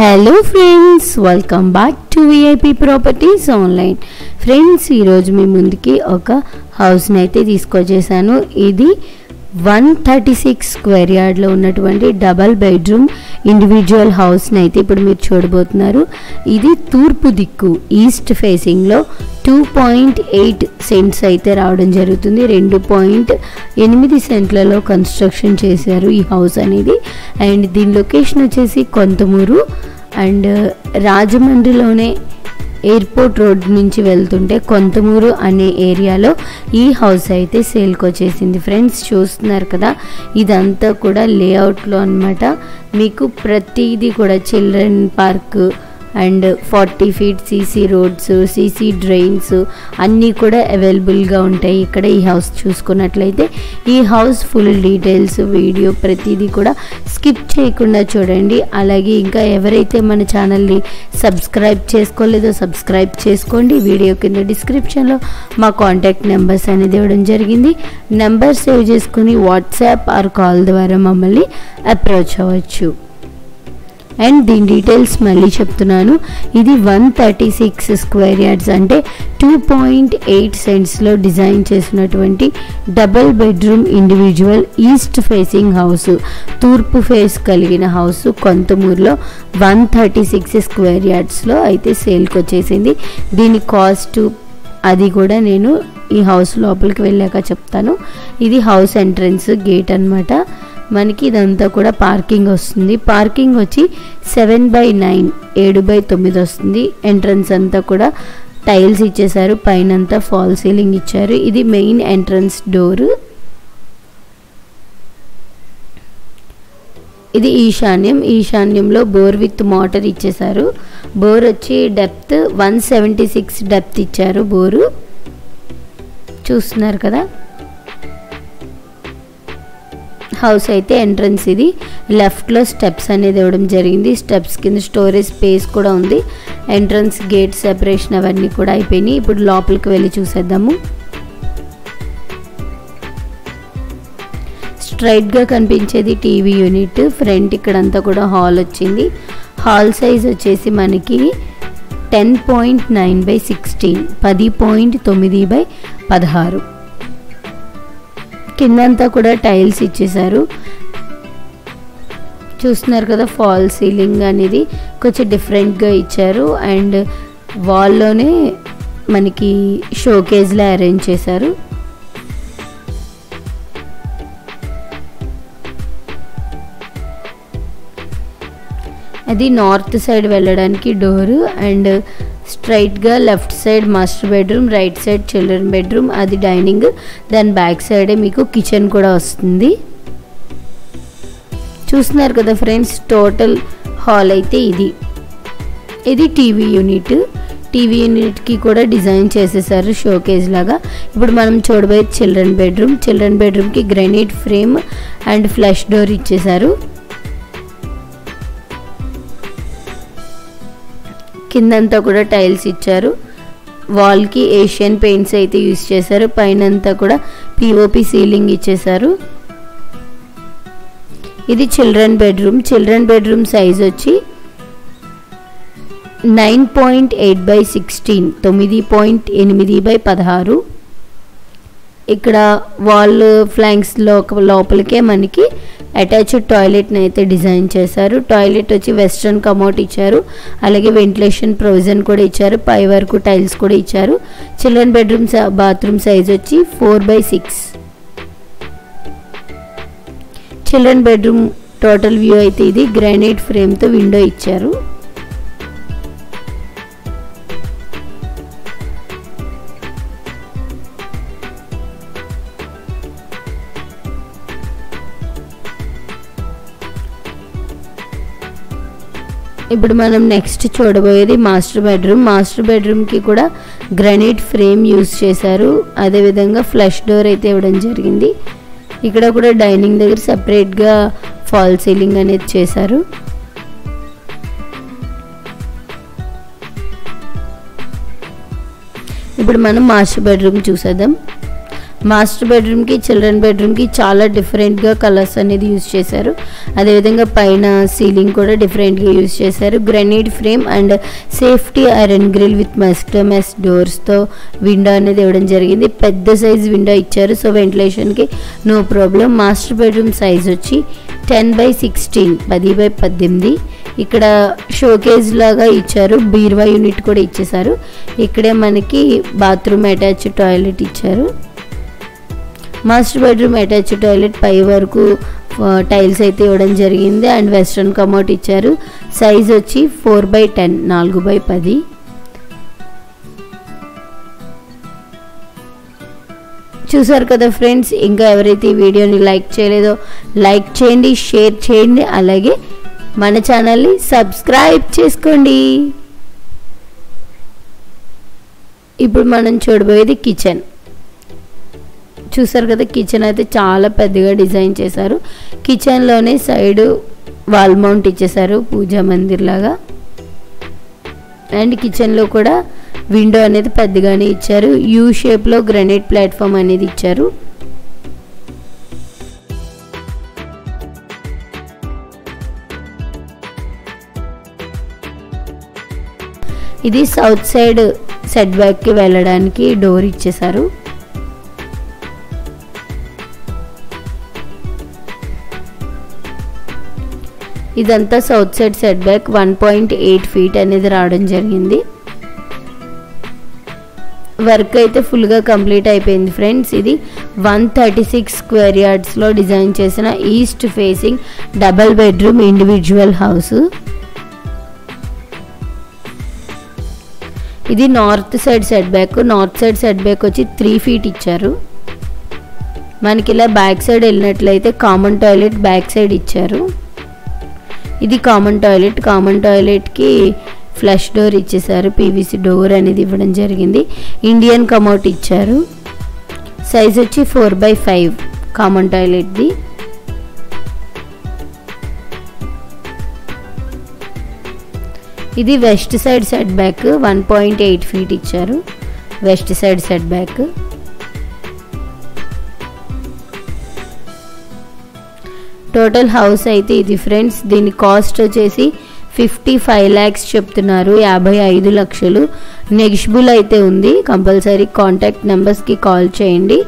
Hello friends, welcome back to VIP properties online. Friends, ఈరోజు మీ ముందుకి ఒక హౌస్ని అయితే తీసుకొచ్చేసాను. ఇది 136 స్క్వేర్ యార్డ్లో ఉన్నటువంటి డబల్ బెడ్రూమ్ ఇండివిజువల్ హౌస్ని అయితే ఇప్పుడు మీరు చూడబోతున్నారు. ఇది తూర్పు దిక్కు ఈస్ట్ ఫేసింగ్లో 2.8 సెంట్స్ అయితే రావడం జరుగుతుంది. 2.8 సెంట్లలో కన్స్ట్రక్షన్ చేశారు ఈ హౌస్ అనేది. అండ్ దీని లొకేషన్ వచ్చేసి కొంతమూరు అండ్ రాజమండ్రిలోనే ఎయిర్పోర్ట్ రోడ్ నుంచి వెళ్తుంటే కొంతమూరు అనే ఏరియాలో ఈ హౌస్ అయితే సేల్కి వచ్చేసింది. ఫ్రెండ్స్, చూస్తున్నారు కదా, ఇదంతా కూడా లేఅవుట్లో అన్నమాట. మీకు ప్రతిదీ కూడా children park and 40 feet CC roads, CC drains అన్నీ కూడా అవైలబుల్గా ఉంటాయి ఇక్కడ. ఈ హౌస్ చూసుకున్నట్లయితే ఈ హౌస్ ఫుల్ డీటెయిల్స్ వీడియో ప్రతిదీ కూడా స్కిప్ చేయకుండా చూడండి. అలాగే ఇంకా ఎవరైతే మన ఛానల్ని సబ్స్క్రైబ్ చేసుకోలేదో సబ్స్క్రైబ్ చేసుకోండి. వీడియో కింద డిస్క్రిప్షన్లో మా కాంటాక్ట్ నెంబర్స్ అనేది ఇవ్వడం జరిగింది. నెంబర్ సేవ్ చేసుకుని వాట్సాప్ ఆర్ కాల్ ద్వారా మమ్మల్ని అప్రోచ్ అవ్వచ్చు. అండ్ దీని డీటెయిల్స్ మళ్ళీ చెప్తున్నాను. ఇది 136 స్క్వేర్ యార్డ్స్ అంటే 2.8 సెంట్స్లో డిజైన్ చేసినటువంటి double bedroom individual east facing house, తూర్పు ఫేస్ కలిగిన హౌస్ కొంతమూరులో 136 స్క్వేర్ యార్డ్స్లో అయితే సేల్కి వచ్చేసింది. దీని కాస్ట్ అది కూడా నేను ఈ హౌస్ లోపలికి వెళ్ళాక చెప్తాను. ఇది హౌస్ ఎంట్రన్స్ గేట్ అన్నమాట. మనకి ఇదంతా కూడా పార్కింగ్ వస్తుంది. పార్కింగ్ వచ్చి 7/9 7/9 వస్తుంది. ఎంట్రన్స్ అంతా కూడా టైల్స్ ఇచ్చేసారు, పైన అంతా ఫాల్ సీలింగ్ ఇచ్చారు. ఇది మెయిన్ ఎంట్రన్స్ డోర్. ఇది ఈశాన్యంలో బోర్ విత్ మోటార్ ఇచ్చేసారు. బోర్ వచ్చి డెప్త్ 176 డెప్త్ ఇచ్చారు బోరు. చూస్తున్నారు కదా, హౌస్ అయితే ఎంట్రన్స్ ఇది. లెఫ్ట్లో స్టెప్స్ అనేది ఇవ్వడం జరిగింది. స్టెప్స్ కింద స్టోరేజ్ స్పేస్ కూడా ఉంది. ఎంట్రన్స్ గేట్ సెపరేషన్ అవన్నీ కూడా అయిపోయినాయి. ఇప్పుడు లోపలికి వెళ్ళి చూసేద్దాము. స్ట్రైట్గా కనిపించేది టీవీ యూనిట్. ఫ్రంట్ ఇక్కడంతా కూడా హాల్ వచ్చింది. హాల్ సైజ్ వచ్చేసి మనకి 10.9/16 10.9/16. కిందంతా కూడా టైల్స్ ఇచ్చేసారు. చూస్తున్నారు కదా, ఫాల్ సీలింగ్ అనేది కొంచెం డిఫరెంట్గా ఇచ్చారు. అండ్ వాల్లోనే మనకి షోకేజ్లా అరేంజ్ చేశారు. అది నార్త్ సైడ్ వెళ్ళడానికి డోరు. అండ్ స్ట్రైట్గా left side master bedroom, right side children bedroom, అది డైనింగ్. దాని బ్యాక్ సైడే మీకు కిచెన్ కూడా వస్తుంది. చూస్తున్నారు కదా ఫ్రెండ్స్, టోటల్ హాల్ అయితే ఇది టీవీ యూనిట్. టీవీ యూనిట్కి కూడా డిజైన్ చేసేసారు షోకేజ్ లాగా. ఇప్పుడు మనం చూడబోయే చిల్డ్రన్ బెడ్రూమ్కి granite frame and flush door ఇచ్చేసారు. కిందంతా కూడా టైల్స్ ఇచ్చారు. వాల్కి ఏషియన్ పెయింట్స్ అయితే యూజ్ చేశారు. పైన అంతా కూడా పిఓపి సీలింగ్ ఇచ్చేసారు. ఇది చిల్డ్రన్ బెడ్రూమ్ సైజ్ వచ్చి 9.8/16 9.8/16. ఇక్కడ వాల్ ఫ్లాంక్స్ లోపలికే మనకి అటాచ్డ్ టాయిలెట్ని అయితే డిజైన్ చేశారు. టాయిలెట్ వచ్చి వెస్ట్రన్ కమోట్ ఇచ్చారు. అలాగే వెంటిలేషన్ ప్రొవిజన్ కూడా ఇచ్చారు. పై వరకు టైల్స్ కూడా ఇచ్చారు. చిల్డ్రన్ బెడ్రూమ్ బాత్రూమ్ సైజ్ వచ్చి 4/6. చిల్డ్రన్ బెడ్రూమ్ టోటల్ వ్యూ అయితే ఇది. గ్రానైట్ ఫ్రేమ్తో విండో ఇచ్చారు. ఇప్పుడు మనం నెక్స్ట్ చూడబోయేది మాస్టర్ బెడ్రూమ్కి కూడా గ్రానైట్ ఫ్రేమ్ యూజ్ చేశారు. అదేవిధంగా ఫ్లష్ డోర్ అయితే ఇవ్వడం జరిగింది. ఇక్కడ కూడా డైనింగ్ దగ్గర సపరేట్గా ఫాల్ సీలింగ్ అనేది చేశారు. ఇప్పుడు మనం మాస్టర్ బెడ్రూమ్ చూసేద్దాం. మాస్టర్ బెడ్రూమ్కి చిల్డ్రన్ బెడ్రూమ్కి చాలా డిఫరెంట్గా కలర్స్ అనేది యూజ్ చేశారు. అదేవిధంగా పైన సీలింగ్ కూడా డిఫరెంట్గా యూజ్ చేశారు. Granite frame and safety iron grill with mesh డోర్స్తో విండో అనేది ఇవ్వడం జరిగింది. పెద్ద సైజ్ విండో ఇచ్చారు, సో వెంటిలేషన్కి no problem. Master bedroom size వచ్చి 10/16 10/18. ఇక్కడ షోకేజ్ లాగా ఇచ్చారు, బీరువా యూనిట్ కూడా ఇచ్చేసారు. ఇక్కడే మనకి బాత్రూమ్ అటాచ్డ్ టాయిలెట్ ఇచ్చారు. మాస్టర్ బెడ్రూమ్ అటాచ్డ్ టాయిలెట్ పై వరకు టైల్స్ అయితే ఇవ్వడం జరిగింది అండ్ వెస్ట్రన్ కమోట్ ఇచ్చారు. సైజ్ వచ్చి 4/10 4/10. చూసారు కదా ఫ్రెండ్స్, ఇంకా ఎవరైతే ఈ వీడియోని లైక్ చేయలేదో లైక్ చేయండి, షేర్ చేయండి, అలాగే మన ఛానల్ని సబ్స్క్రైబ్ చేసుకోండి. ఇప్పుడు మనం చూడబోయేది కిచెన్. చూసారు కదా, కిచెన్ అయితే చాలా పెద్దగా డిజైన్ చేశారు. కిచెన్లోనే సైడ్ వాల్ మౌంట్ ఇచ్చేసారు పూజా మందిర్ లాగా. అండ్ కిచెన్లో కూడా విండో అనేది పెద్దగానే ఇచ్చారు. యూ షేప్లో గ్రానైట్ ప్లాట్ఫామ్ అనేది ఇచ్చారు. ఇది సౌత్ సైడ్ సెట్ బ్యాక్కి వెళ్ళడానికి డోర్ ఇచ్చేసారు. ఇదంతా south side set back 1.8 feet అనేది రావడం జరిగింది. వర్క్ అయితే ఫుల్గా కంప్లీట్ అయిపోయింది ఫ్రెండ్స్. ఇది 136 square yardsలో డిజైన్ చేసిన east facing double bedroom individual house. ఇది north side set back. North side set back వచ్చి 3 feet ఇచ్చారు. మనకి ఇలా బ్యాక్ సైడ్ వెళ్ళినట్లయితే కామన్ టాయిలెట్ బ్యాక్ సైడ్ ఇచ్చారు. ఇది కామన్ టాయిలెట్. కామన్ టాయిలెట్కి ఫ్లష్ డోర్ ఇచ్చేసారు, పీవీసీ డోర్ అనేది ఇవ్వడం జరిగింది. ఇండియన్ కమౌట్ ఇచ్చారు. సైజ్ వచ్చి 4/5 కామన్ టాయిలెట్ది. ఇది west side set back 1.8 feet ఇచ్చారు. West side set back. Total house అయితే ఇది ఫ్రెండ్స్. దీని కాస్ట్ వచ్చేసి 55 lakhs చెప్తున్నారు, 55 లక్షలు. నెగిషిబుల్ అయితే ఉంది. కంపల్సరీ కాంటాక్ట్ నెంబర్స్కి కాల్ చేయండి.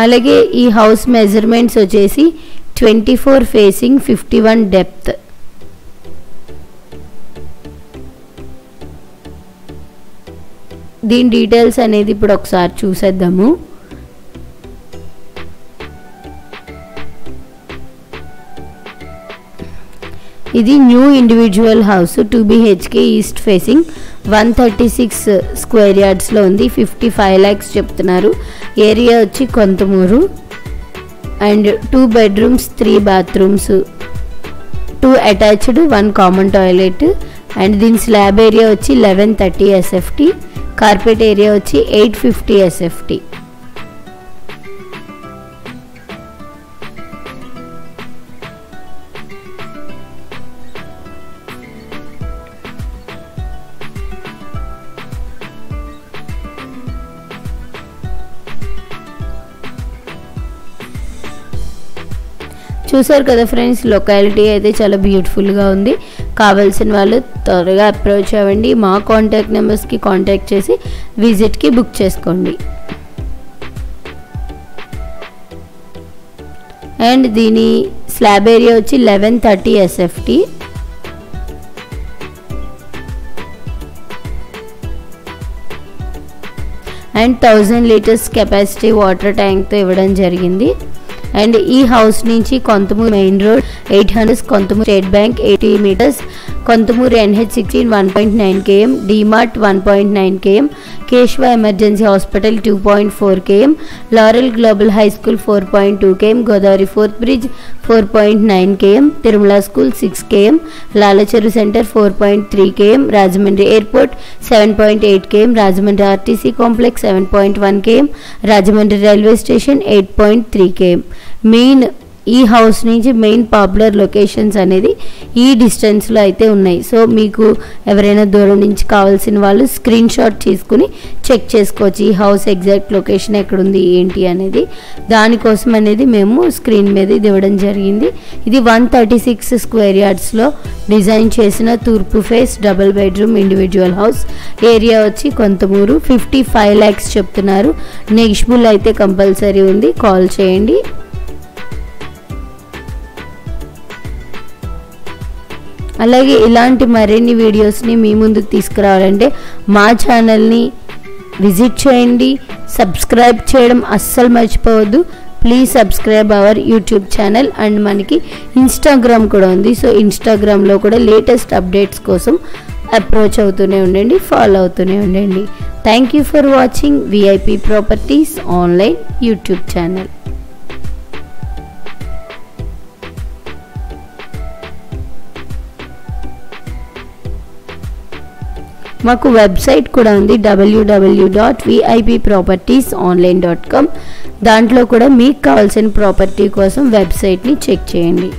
అలాగే ఈ హౌస్ మెజర్మెంట్స్ వచ్చేసి 24 ఫేసింగ్ 51 డెప్త్. దీని డీటెయిల్స్ అనేది ఇప్పుడు ఒకసారి చూసేద్దాము. ఇది new individual house 2 BHK east facing 136 square yardsలో ఉంది. 55 lakhs చెప్తున్నారు. ఏరియా వచ్చి Konthamuru. And 2 bedrooms 3 bathrooms 2 attached 1 common toilet. And దీని స్లాబ్ ఏరియా వచ్చి 1130 SFT. కార్పెట్ ఏరియా వచ్చి 850 SFT. చూసారు కదా ఫ్రెండ్స్, లొకాలిటీ అయితే చాలా బ్యూటిఫుల్గా ఉంది. కావాల్సిన వాళ్ళు త్వరగా అప్రోచ్ అవ్వండి. మా కాంటాక్ట్ నెంబర్స్కి కాంటాక్ట్ చేసి విజిట్కి బుక్ చేసుకోండి. అండ్ దీని స్లాబ్ ఏరియా వచ్చి 1130 SFT. And 1000 liters capacity water ట్యాంక్తో ఇవ్వడం జరిగింది. అండ్ ఈ హౌస్ నుంచి Kontamuru main road 800, Kontamuru state bank 80 meters, Kontamuru NH16 1.9 km, DMart 1.9 km, Keshava emergency hospital 2.4 km, laurel global high school 4.2 km, Godavari fourth bridge 4.9 km, Tirumala school 6 km, Lalacheru centre 4.3 km, Rajahmundry airport 7.8 km, Rajahmundry RTC complex 7.1 km, Rajahmundry railway station 8.3 km. Main ఈ house నుంచి main popular locations అనేది ఈ డిస్టెన్స్లో అయితే ఉన్నాయి. So మీకు ఎవరైనా దూరం నుంచి కావాల్సిన వాళ్ళు స్క్రీన్ షాట్ తీసుకుని చెక్ చేసుకోవచ్చు ఈ హౌస్ ఎగ్జాక్ట్ లొకేషన్ ఎక్కడుంది ఏంటి అనేది. దానికోసం అనేది మేము స్క్రీన్ మీద ఇది ఇవ్వడం జరిగింది. ఇది 136 స్క్వేర్ యార్డ్స్లో డిజైన్ చేసిన తూర్పు face double bedroom individual house. Area వచ్చి కొంతమూరు. 55 lakhs చెప్తున్నారు. నెగిషిబుల్ అయితే కంపల్సరీ ఉంది. కాల్ చేయండి. అలాగే ఇలాంటి మరిన్ని వీడియోస్ని మీ ముందుకు తీసుకురావాలంటే మా ఛానల్ని విజిట్ చేయండి. సబ్స్క్రైబ్ చేయడం అస్సలు మర్చిపోవద్దు. Please subscribe our YouTube channel. And మనకి ఇన్స్టాగ్రామ్ కూడా ఉంది. సో ఇన్స్టాగ్రామ్లో కూడా లేటెస్ట్ అప్డేట్స్ కోసం అప్రోచ్ అవుతూనే ఉండండి, ఫాలో అవుతూనే ఉండండి. Thank you for watching VIP properties online YouTube channel. మాకు వెబ్సైట్ కూడా ఉంది www.vippropertiesonline.com. దాంట్లో కూడా మీకు కావాల్సిన ప్రాపర్టీ కోసం వెబ్సైట్ని చెక్ చేయండి.